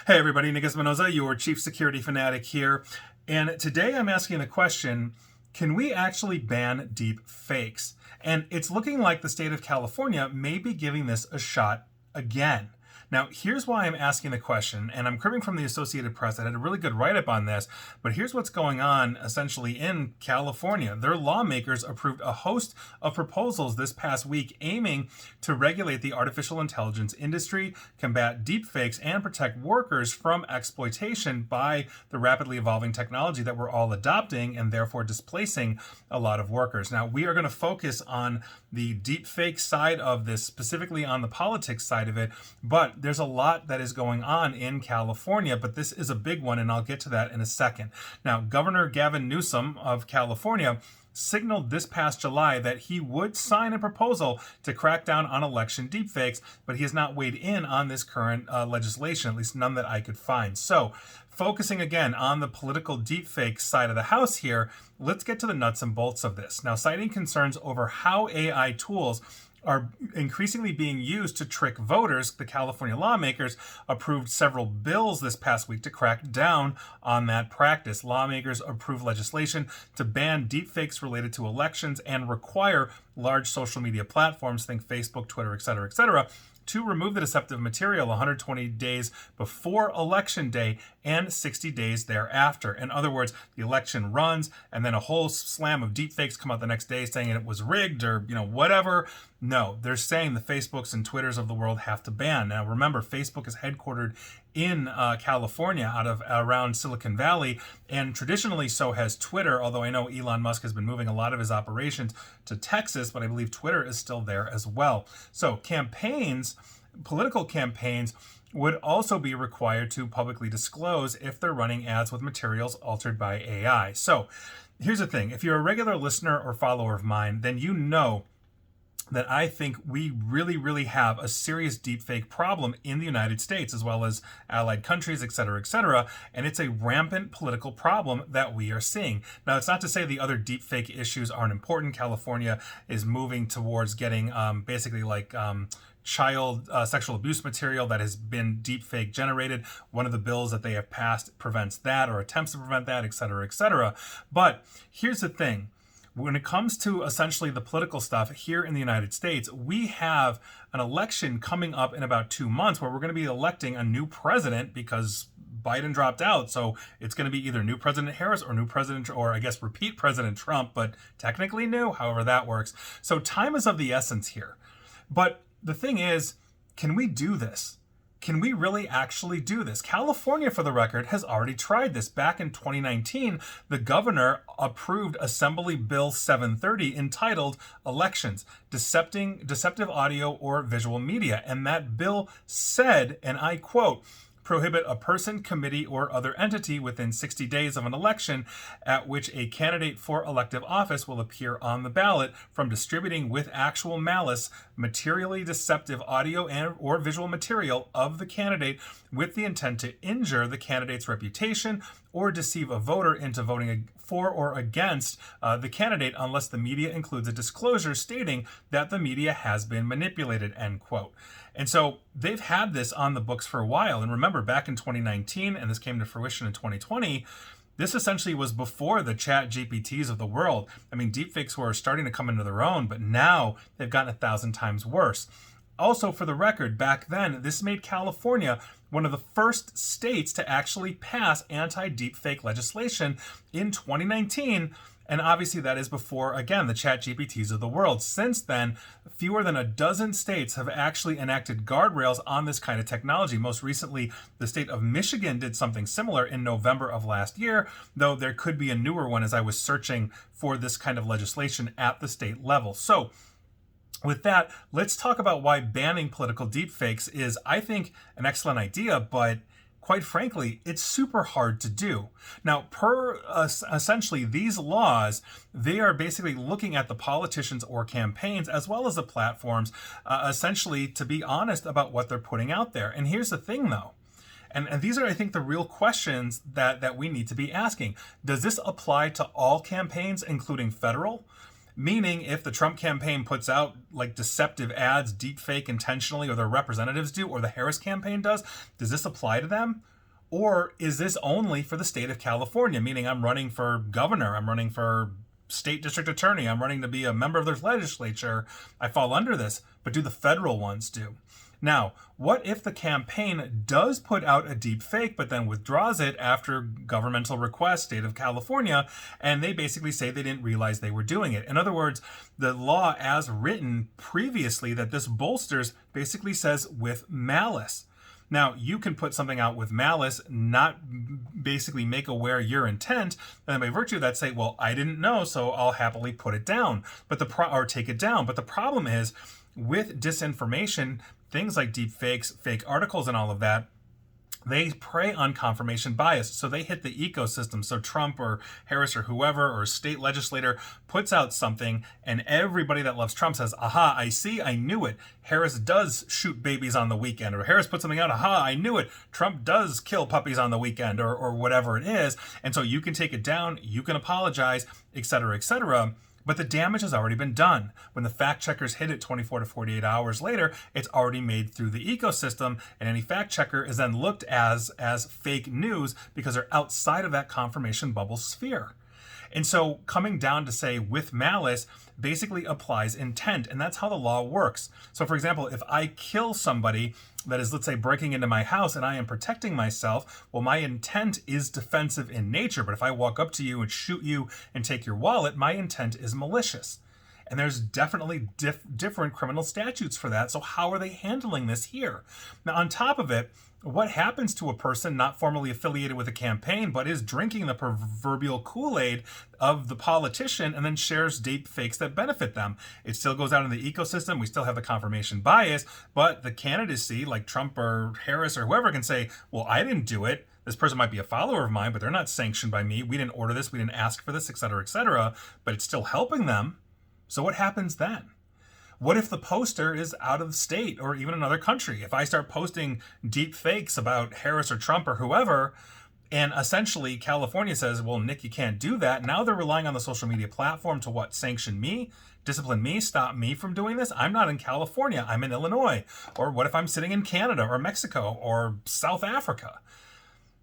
Hey everybody, Nick Espinoza, your chief security fanatic here. And today I'm asking the question, can we actually ban deep fakes? And it's looking like the state of California may be giving this a shot again. Now, here's why I'm asking the question, and I'm cribbing from the Associated Press. I had a really good write-up on this, but here's what's going on essentially in California. Their lawmakers approved a host of proposals this past week aiming to regulate the artificial intelligence industry, combat deepfakes, and protect workers from exploitation by the rapidly evolving technology that we're all adopting and therefore displacing a lot of workers. Now, we are going to focus on the deepfake side of this, specifically on the politics side of it, but there's a lot that is going on in California, but this is a big one, and I'll get to that in a second. Now, Governor Gavin Newsom of California signaled this past July that he would sign a proposal to crack down on election deepfakes, but he has not weighed in on this current legislation, at least none that I could find. So, focusing again on the political deepfake side of the house here, let's get to the nuts and bolts of this. Now, citing concerns over how AI tools are increasingly being used to trick voters, the California lawmakers approved several bills this past week to crack down on that practice. Lawmakers approved legislation to ban deepfakes related to elections and require large social media platforms, think Facebook, Twitter, etc., to remove the deceptive material 120 days before election day and 60 days thereafter. In other words, the election runs and then a whole slam of deepfakes come out the next day saying it was rigged or, whatever. No, they're saying the Facebooks and Twitters of the world have to ban. Now, remember, Facebook is headquartered in California out of around Silicon Valley, and traditionally so has Twitter, although I know Elon Musk has been moving a lot of his operations to Texas, but I believe Twitter is still there as well. So political campaigns would also be required to publicly disclose if they're running ads with materials altered by AI. So here's the thing. If you're a regular listener or follower of mine, then you know that I think we really have a serious deepfake problem in the United States, as well as allied countries, etc., and it's a rampant political problem that we are seeing. Now, it's not to say the other deepfake issues aren't important. California is moving towards getting child sexual abuse material that has been deepfake generated. One of the bills that they have passed prevents that or attempts to prevent that, etc. But here's the thing. When it comes to essentially the political stuff here in the United States, we have an election coming up in about 2 months where we're going to be electing a new president because Biden dropped out. So it's going to be either new President Harris or new President, or I guess repeat President Trump, but technically new, however that works. So time is of the essence here. But the thing is, can we do this? Can we really actually do this? California, for the record, has already tried this. Back in 2019, the governor approved Assembly Bill 730 entitled Elections, Deceptive Audio or Visual Media. And that bill said, and I quote, prohibit a person, committee, or other entity within 60 days of an election at which a candidate for elective office will appear on the ballot from distributing with actual malice materially deceptive audio and or visual material of the candidate with the intent to injure the candidate's reputation or deceive a voter into voting for or against the candidate unless the media includes a disclosure stating that the media has been manipulated, end quote. And so they've had this on the books for a while. And remember, back in 2019, and this came to fruition in 2020, this essentially was before the chat GPTs of the world. I mean, deepfakes were starting to come into their own, but now they've gotten 1,000 times worse. Also, for the record, back then, this made California one of the first states to actually pass anti-deepfake legislation in 2019. And obviously that is before, again, the chat GPTs of the world. Since then, fewer than a dozen states have actually enacted guardrails on this kind of technology. Most recently, the state of Michigan did something similar in November of last year, though there could be a newer one as I was searching for this kind of legislation at the state level. So with that, let's talk about why banning political deepfakes is, I think, an excellent idea, but quite frankly, it's super hard to do. Now, essentially these laws, they are basically looking at the politicians or campaigns as well as the platforms, essentially to be honest about what they're putting out there. And here's the thing, though. And these are, I think, the real questions that we need to be asking. Does this apply to all campaigns, including federal? Meaning, if the Trump campaign puts out like deceptive ads, deepfake intentionally, or their representatives do, or the Harris campaign does this apply to them? Or is this only for the state of California? Meaning I'm running for governor, I'm running for state district attorney, I'm running to be a member of their legislature. I fall under this, but do the federal ones do? Now, what if the campaign does put out a deep fake, but then withdraws it after governmental request, state of California, and they basically say they didn't realize they were doing it? In other words, the law as written previously that this bolsters basically says with malice. Now, you can put something out with malice, not basically make aware your intent, and by virtue of that say, well, I didn't know, so I'll happily put it down, or take it down. But the problem is, with disinformation, things like deep fakes, fake articles, and all of that, they prey on confirmation bias. So they hit the ecosystem. So Trump or Harris or whoever or state legislator puts out something and everybody that loves Trump says, aha, I see, I knew it. Harris does shoot babies on the weekend. Or Harris puts something out, aha, I knew it. Trump does kill puppies on the weekend, or whatever it is. And so you can take it down, you can apologize, etc., etc., but the damage has already been done. When the fact checkers hit it 24 to 48 hours later, it's already made through the ecosystem, and any fact checker is then looked as fake news because they're outside of that confirmation bubble sphere. And so coming down to say with malice basically applies intent, and that's how the law works. So for example, if I kill somebody that is, let's say, breaking into my house and I am protecting myself, well, my intent is defensive in nature. But if I walk up to you and shoot you and take your wallet, my intent is malicious. And there's definitely different criminal statutes for that. So how are they handling this here? Now, on top of it, what happens to a person not formally affiliated with a campaign, but is drinking the proverbial Kool-Aid of the politician and then shares deep fakes that benefit them? It still goes out in the ecosystem. We still have the confirmation bias, but the candidacy, like Trump or Harris or whoever, can say, well, I didn't do it. This person might be a follower of mine, but they're not sanctioned by me. We didn't order this. We didn't ask for this, etc., etc., but it's still helping them. So what happens then? What if the poster is out of state or even another country? If I start posting deep fakes about Harris or Trump or whoever, and essentially California says, well, Nick, you can't do that. Now they're relying on the social media platform to what? Sanction me, discipline me, stop me from doing this? I'm not in California. I'm in Illinois. Or what if I'm sitting in Canada or Mexico or South Africa?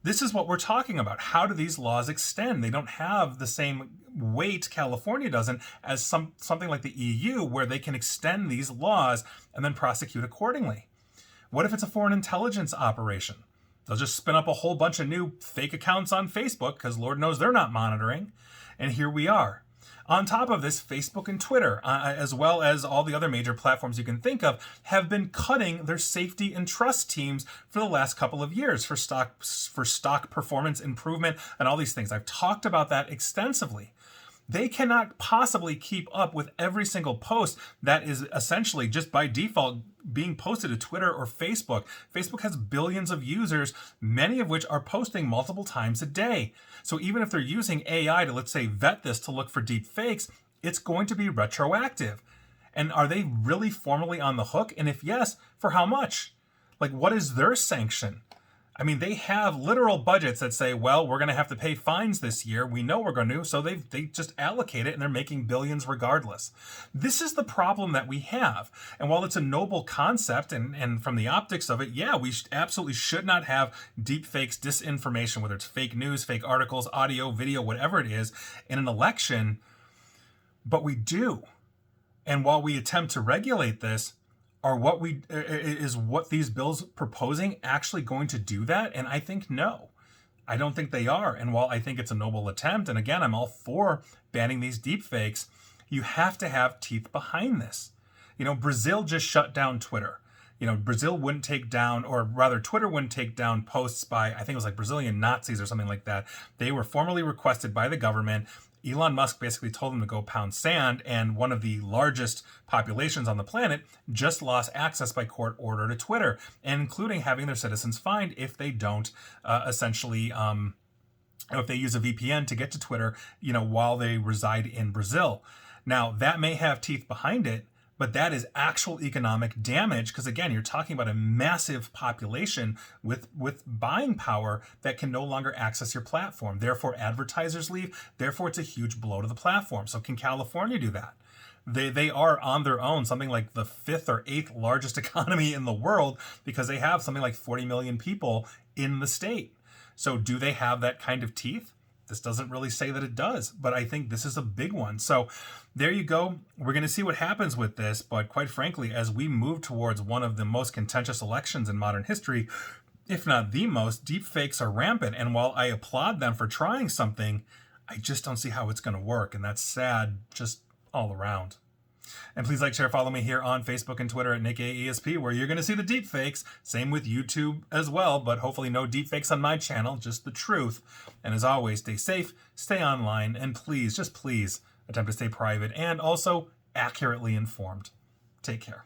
This is what we're talking about. How do these laws extend? They don't have the same weight, California doesn't, as something like the EU, where they can extend these laws and then prosecute accordingly. What if it's a foreign intelligence operation? They'll just spin up a whole bunch of new fake accounts on Facebook because Lord knows they're not monitoring. And here we are. On top of this, Facebook and Twitter, as well as all the other major platforms you can think of, have been cutting their safety and trust teams for the last couple of years for stock performance improvement and all these things. I've talked about that extensively. They cannot possibly keep up with every single post that is essentially just by default being posted to Twitter or Facebook. Facebook has billions of users, many of which are posting multiple times a day. So even if they're using AI to, let's say, vet this to look for deep fakes, it's going to be retroactive. And are they really formally on the hook? And if yes, for how much? Like, what is their sanction? I mean, they have literal budgets that say, well, we're going to have to pay fines this year. We know we're going to, so they just allocate it and they're making billions regardless. This is the problem that we have. And while it's a noble concept and from the optics of it, yeah, we absolutely should not have deep fakes, disinformation, whether it's fake news, fake articles, audio, video, whatever it is, in an election, but we do. And while we attempt to regulate this, is what these bills proposing actually going to do that? And I think no. I don't think they are. And while I think it's a noble attempt, and again, I'm all for banning these deep fakes, you have to have teeth behind this. You know, Brazil just shut down Twitter. You know, Brazil wouldn't take down, or rather Twitter wouldn't take down posts by, I think it was like Brazilian Nazis or something like that. They were formally requested by the government. Elon Musk basically told them to go pound sand, and one of the largest populations on the planet just lost access by court order to Twitter, and including having their citizens fined if they don't if they use a VPN to get to Twitter, you know, while they reside in Brazil. Now, that may have teeth behind it, but that is actual economic damage because, again, you're talking about a massive population with buying power that can no longer access your platform. Therefore, advertisers leave. Therefore, it's a huge blow to the platform. So can California do that? They are on their own something like the 5th or 8th largest economy in the world because they have something like 40 million people in the state. So do they have that kind of teeth? This doesn't really say that it does, but I think this is a big one. So there you go. We're going to see what happens with this. But quite frankly, as we move towards one of the most contentious elections in modern history, if not the most, deepfakes are rampant. And while I applaud them for trying something, I just don't see how it's going to work. And that's sad just all around. And please like, share, follow me here on Facebook and Twitter at NickAESP, where you're going to see the deepfakes. Same with YouTube as well, but hopefully no deepfakes on my channel, just the truth. And as always, stay safe, stay online, and please, just please, attempt to stay private and also accurately informed. Take care.